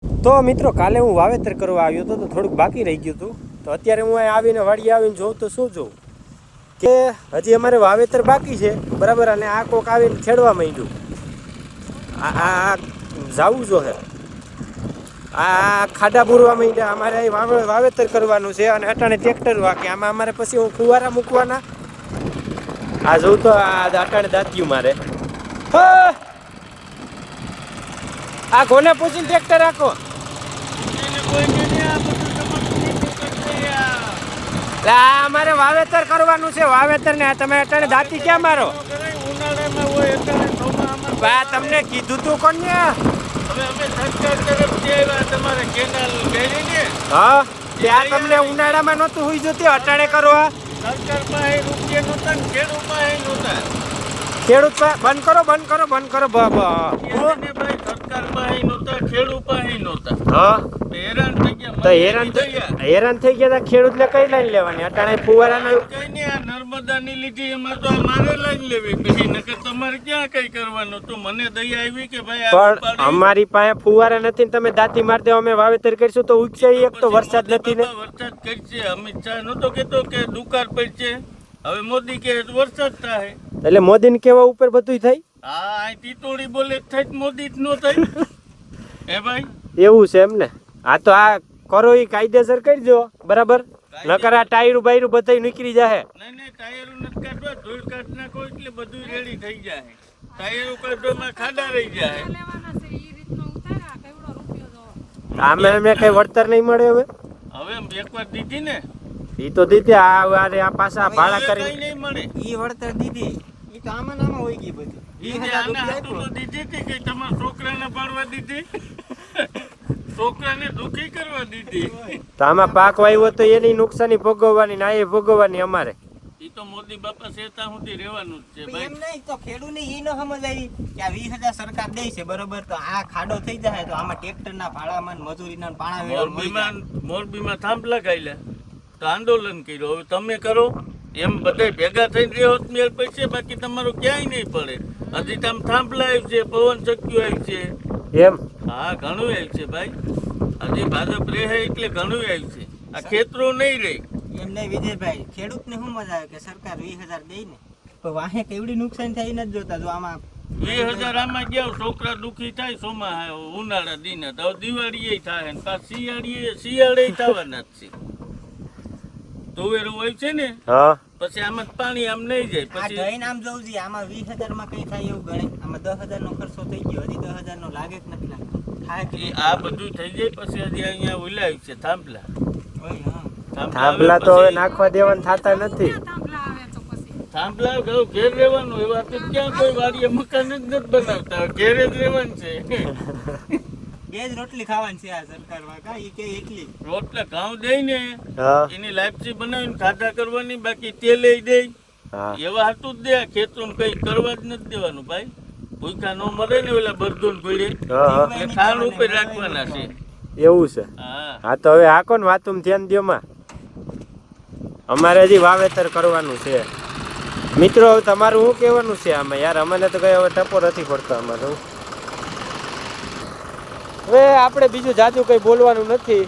તો મિત્રો કાલે હું વાવેતર કરવા આવ્યો હતો તો થોડુંક બાકી રહી ગયું હતું. તો અત્યારે હું અહીં આવીને વાડી આવીને જોઉં તો શું જોઉં કે હજી અમારે વાવેતર બાકી છે બરાબર. અને આ કોક આવીને ખેડવા માંડ્યું. આ જાવું જો હે આ ખાડા પૂરવા માંડ્યા. અમારે અહીં વાવેતર કરવાનું છે અને અટાણે ટ્રેક્ટર વાકે આમાં અમારે પછી હું ફુવારા મૂકવાના. આ જોઉં તો આ અટાણે દાંતિયું મારે. આ કોને પૂછીને ટ્રેક્ટર રાખો? અમારે વાવેતર કરવાનું છે. વાવેતર ને તમે અટાણે દાંતી ક્યાં મારો? તમને કીધું તું કોણ ને? હા ત્યાં તમને ઉનાળામાં નહોતું હોઈ જતું અટાણે કરવા. ખેડૂત બંધ કરો હેરાન થઈ ગયા ખેડૂત ને કઈ લાઈન લેવાની અટાણે ફુવારા નર્મદાની લીધી એમાં તો મારે લાઈન લેવી પછી નકર તમારે ક્યાં કઈ કરવાનું. તો મને દયા આવી કે ભાઈ પણ અમારી પાસે ફુવારા નથી ને તમે દાંતી મારી દેવા અમે વાવેતર કરીશું તો ઉગશે. એક તો વરસાદ નથી ને વરસાદ કરશે. અમિત શાહ નતો કેતો કે દુકાળ પડશે. હવે મોદી કે વરસાદ થાય એટલે મોદી ને કેવા ઉપર બધું થાય. હા ટીટોડી બોલે થાય મોદી જ નો થાય હે ભાઈ એવું છે એમ ને? આ તો આ કરો એ કાયદેસર કરજો બરાબર. નકર આ ટાયરું બાયરું બધા નીકળી જાય. નહીં ટાયરો નથી કાઢવા ધૂળ કાઢ નાખો એટલે બધું રેડી થઈ જાય. ટાયરો કાઢવામાં ખાડા રહી જાય. આમે અમે કઈ વળતર નહીં મળે હવે. હવે એકવાર દીધી ને ઈ તો દીધી. આ પાછા ભાડા કરી નહીં મળે. ઈ વળતર દીધી ઈ તો આમાં નામાં હોય ગઈ બધી. દીધી હતી કે તમારા છોકરાને પાડવા દીધી છોકરાને દુખી કરવા દીધી. તો આમાં પાક વાવ્યો તો એની નુકસાની ભોગવવાની ના એ ભોગવવાની અમારે. ઈ તો મોદી બાપા શેતા સુધી રહેવાનું જ છે ભાઈ. એમ નહીં તો ખેડૂતને ઈ ન સમજ આવી કે આ 20,000 સરકાર દે છે બરોબર. તો આ ખાડો થઈ જાય તો આમાં ટ્રેક્ટરના ભાડામાં મજૂરીના પાણા મોરબીમાં થાંભલા ગાયલા તો આંદોલન કર્યું. હવે તમે કરો એમ બધા ભેગા થઈને રહ્યો મેળ પડશે. બાકી તમારું ક્યાંય નહીં પડે. હજી તમે થાંભલા આવ્યું છે, પવન ચક્યું આવ્યું છે. એમ હા ઘણું આવ્યું છે ભાઈ. હજી ભાજપ રહે એટલે ઘણું આવ્યું છે. આ ખેતરો નહીં રહી. એમ નહીં વિજયભાઈ ખેડૂતને શું મજા આવે કે સરકાર 20,000 દે ને તો વાહે કેવડી નુકસાન થાય નથી જોતા. જો આમાં 20,000 આમાં ગયા છોકરા દુખી થાય. સોમાં ઉનાળા દિને તો દિવાળી થાય ને પાછ શિયાળે થવાના જ છે. તુવેરો હોય છે ને પછી આમાં પાણી આમ નહીં જાય. પછી ધઈને આમ જોવું જોઈએ આમાં 20,000 માં કઈ થાય એવું ગણે. આમાં 10,000 નો ખર્ચો થઈ ગયો. હજી 10,000 નો લાગે કે નથી લાગતો થાય કે આ બધું થઈ જાય. પછી હજી અહીંયા ઉલાવ્યું છે થાંભલા. થાંભલા તો હવે નાખવા દેવાના થતા નથી. થાંભલા ઘેર રહેવાનું. એવા તો ક્યાં કોઈ વાડીએ મકાન જ નથી બનાવતા. ઘેરે જ રહેવાનું છે. બે જ રોટલી ખાવાની છે આ સરકાર વાળા. ઈ કે એકલી રોટલા ઘઉં દે ને એની લાપસી બનાવીને ખાધા કરવાની. બાકી તેલે દે એવા હતું જ દે. ખેતરમાં કઈ કરવા જ નથી દેવાનું ભાઈ. ભૂખા ન મરે ને ઓલા બરદોન ભીડે એટલે ખાણ ઉપર રાખવાના છે. એવું છે? હા તો હવે આકો ને વાતું ધ્યાન દો માં. અમારે હજી વાવેતર કરવાનું છે મિત્રો. હવે તમારું શું કહેવાનું છે આમાં યાર? અમને તો કઈ હવે ટપો નથી પડતો આમાં. હવે આપણે બીજું જાજુ કઈ બોલવાનું નથી.